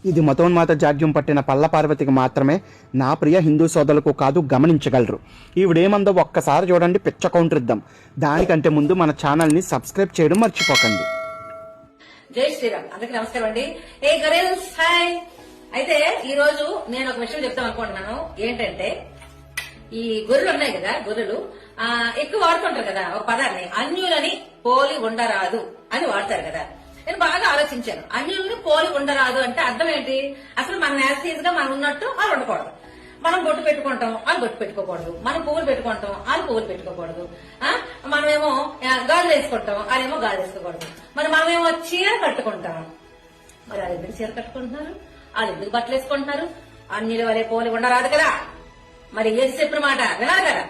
ఇది మతోన్మాత జాడ్యం పట్టిన పల్ల పార్వతికి మాత్రమే, నా ప్రియ హిందూ సోదరులకు కాదు, గమనించగలరు. ఈవిడేమందో ఒక్కసారి చూడండి, పిచ్చ కౌంటర్ ఇద్దాం. దానికంటే ముందు మన ఛానల్ని సబ్స్క్రైబ్ చేయడం మర్చిపోకండి. జై శ్రీరామ్. అందరికి నమస్కారం అండి. ఏ గరేల్స్ హాయ్. అయితే ఈ రోజు నేను ఒక విషయం చెప్తాం అనుకుంటున్నాను. ఏంటంటే ఈ గొర్రెలు ఉన్నాయి కదా, గొర్రెలు ఎక్కువ వాడుతుంటారు కదా ఒక పదాన్ని, అన్యులని పోలి ఉండరాదు అని వాడతారు కదా. నేను బాగా ఆలోచించాను, అన్యుల్ని పోలి ఉండరాదు అంటే అర్థం ఏంటి? అసలు మన యాసిడ్ గా మనం ఉన్నట్టు వాళ్ళు ఉండకూడదు. మనం బొట్టు పెట్టుకుంటాం, వాళ్ళు బొట్టు పెట్టుకోకూడదు. మనం పువ్వులు పెట్టుకుంటాం, వాళ్ళు పువ్వులు పెట్టుకోకూడదు. మనమేమో గాజులు వేసుకుంటాం, వాళ్ళేమో గాజులు వేసుకోకూడదు. మరి మనమేమో చీర కట్టుకుంటాం, మరి వాళ్ళు ఎందుకు చీర కట్టుకుంటున్నారు, వాళ్ళు ఎందుకు బట్టలు వేసుకుంటున్నారు? అన్యుల వలె పోలి ఉండరాదు కదా. మరి ఏసు చెప్పిన మాట వినాలి కదా.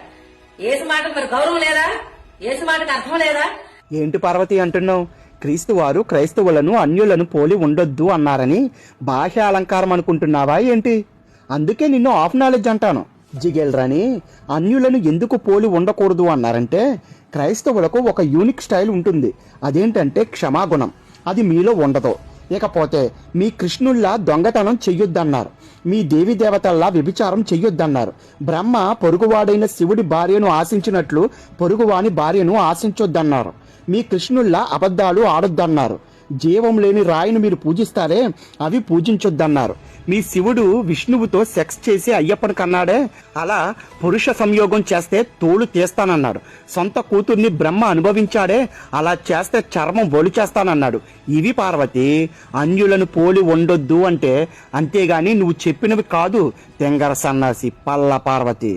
ఏసు మాటకు మరి గౌరవం లేదా? ఏసు మాటకు అర్థం లేదా? ఏంటి పార్వతి అంటున్నావు? క్రీస్తు వారు క్రైస్తవులను అన్యులను పోలి ఉండొద్దు అన్నారని భాషా అలంకారం అనుకుంటున్నావా ఏంటి? అందుకే నిన్ను ఆఫ్ నాలెడ్జ్ అంటాను. జిగేల్రాని అన్యులను ఎందుకు పోలి ఉండకూడదు అన్నారంటే, క్రైస్తవులకు ఒక యూనిక్ స్టైల్ ఉంటుంది. అదేంటంటే క్షమాగుణం. అది మీలో ఉండదు. ఇకపోతే మీ కృష్ణుల్లా దొంగతనం చెయ్యొద్దన్నారు, మీ దేవి దేవతల్లా వ్యభిచారం చెయ్యొద్దన్నారు. బ్రహ్మ పొరుగువాడైన శివుడి భార్యను ఆశించినట్లు పొరుగువాని భార్యను ఆశించొద్దన్నారు. మీ కృష్ణుల్లా అబద్ధాలు ఆడొద్దన్నారు. జీవం లేని రాయిని మీరు పూజిస్తారే, అవి పూజించొద్దన్నారు. మీ శివుడు విష్ణువుతో సెక్స్ చేసి అయ్యప్పని కన్నాడే, అలా పురుష సంయోగం చేస్తే తోలు తీస్తానన్నాడు. సొంత కూతుర్ని బ్రహ్మ అనుభవించాడే, అలా చేస్తే చర్మం ఒలి చేస్తానన్నాడు. ఇవి పార్వతి అన్యులను పోలి ఉండొద్దు అంటే. అంతేగాని నువ్వు చెప్పినవి కాదు. తెంగర సన్నాసి పల్ల పార్వతి.